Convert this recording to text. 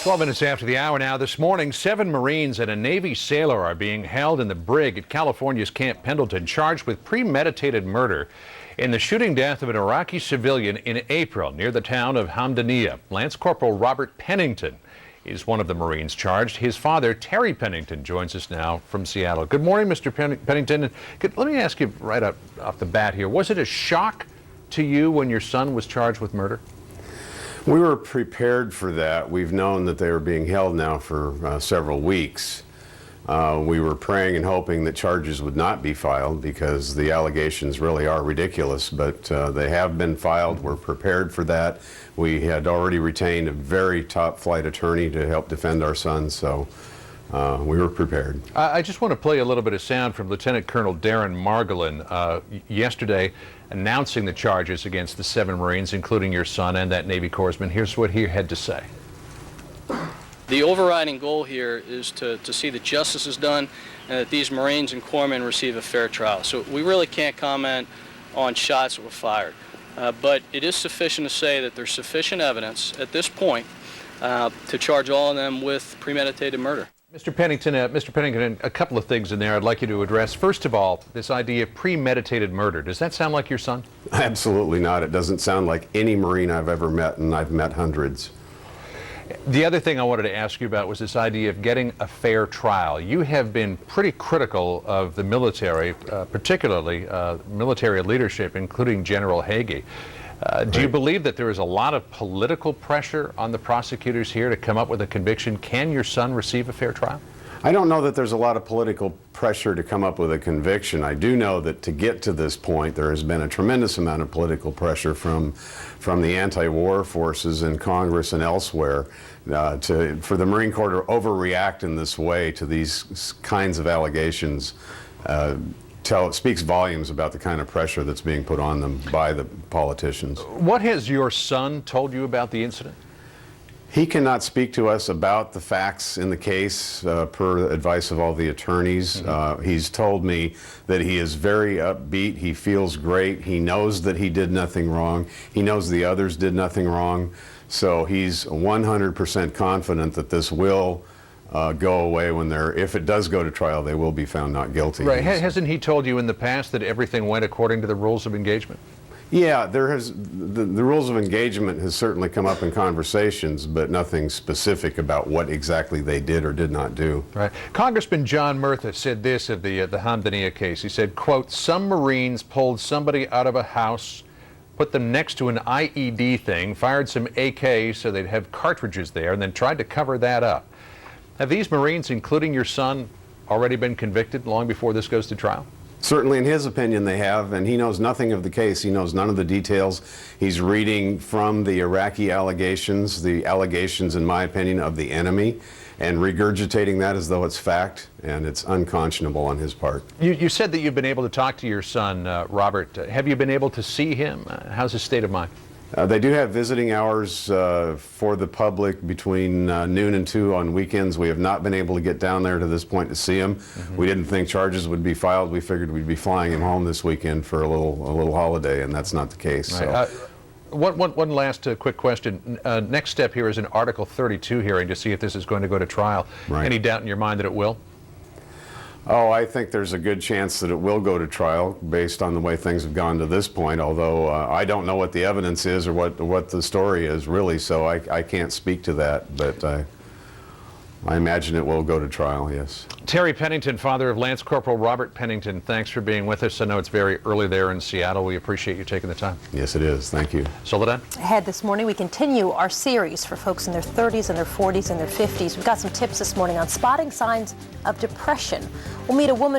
12 minutes after the hour now. This morning, 7 Marines and a Navy sailor are being held in the brig at California's Camp Pendleton, charged with premeditated murder in the shooting death of an Iraqi civilian in April near the town of Hamdaniya. Lance Corporal Robert Pennington is one of the Marines charged. His father, Terry Pennington, joins us now from Seattle. Good morning, Mr. Pennington. Let me ask you right off the bat here, was it a shock to you when your son was charged with murder? We were prepared for that. We've known that they were being held now for several weeks. We were praying and hoping that charges would not be filed because the allegations really are ridiculous, but they have been filed. We're prepared for that. We had already retained a very top flight attorney to help defend our son, so we were prepared. I just want to play a little bit of sound from Lieutenant Colonel Darren Margolin yesterday announcing the charges against the 7 Marines, including your son and that Navy corpsman. Here's what he had to say. The overriding goal here is to see that justice is done and that these Marines and corpsmen receive a fair trial. So we really can't comment on shots that were fired. But it is sufficient to say that there's sufficient evidence at this point to charge all of them with premeditated murder. Mr. Pennington, a couple of things in there I'd like you to address. First of all, this idea of premeditated murder. Does that sound like your son? Absolutely not. It doesn't sound like any Marine I've ever met, and I've met hundreds. The other thing I wanted to ask you about was this idea of getting a fair trial. You have been pretty critical of the military, particularly military leadership, including General Hagee. Do you believe that there is a lot of political pressure on the prosecutors here to come up with a conviction? Can your son receive a fair trial? I don't know that there's a lot of political pressure to come up with a conviction. I do know that to get to this point, there has been a tremendous amount of political pressure from the anti-war forces in Congress and elsewhere for the Marine Corps to overreact in this way to these kinds of allegations. Speaks volumes about the kind of pressure that's being put on them by the politicians. What has your son told you about the incident? He cannot speak to us about the facts in the case per advice of all the attorneys. He's told me that he is very upbeat. He feels great. He knows that he did nothing wrong. He knows the others did nothing wrong. So he's 100% confident that this will go away if it does go to trial, they will be found not guilty. Right. Hasn't he told you in the past that everything went according to the rules of engagement? Yeah, the rules of engagement has certainly come up in conversations, but nothing specific about what exactly they did or did not do. Right. Congressman John Murtha said this of the Hamdaniya case. He said, quote, "Some Marines pulled somebody out of a house, put them next to an IED thing, fired some AKs so they'd have cartridges there, and then tried to cover that up." Have these Marines, including your son, already been convicted long before this goes to trial? Certainly in his opinion they have, and he knows nothing of the case. He knows none of the details. He's reading from the Iraqi allegations, the allegations, in my opinion, of the enemy, and regurgitating that as though it's fact, and it's unconscionable on his part. You said that you've been able to talk to your son, Robert. Have you been able to see him? How's his state of mind? They do have visiting hours for the public between noon and 2 on weekends. We have not been able to get down there to this point to see him. We didn't think charges would be filed. We figured we'd be flying him home this weekend for a little holiday, and that's not the case. Right. So. One last quick question. Next step here is an Article 32 hearing to see if this is going to go to trial. Right. Any doubt in your mind that it will? Oh, I think there's a good chance that it will go to trial based on the way things have gone to this point, although I don't know what the evidence is or what the story is really, so I can't speak to that, but I imagine it will go to trial, yes. Terry Pennington, father of Lance Corporal Robert Pennington, thanks for being with us. I know it's very early there in Seattle. We appreciate you taking the time. Yes, it is. Thank you. Soledad? Ahead this morning, we continue our series for folks in their 30s and their 40s and their 50s. We've got some tips this morning on spotting signs of depression. We'll meet a woman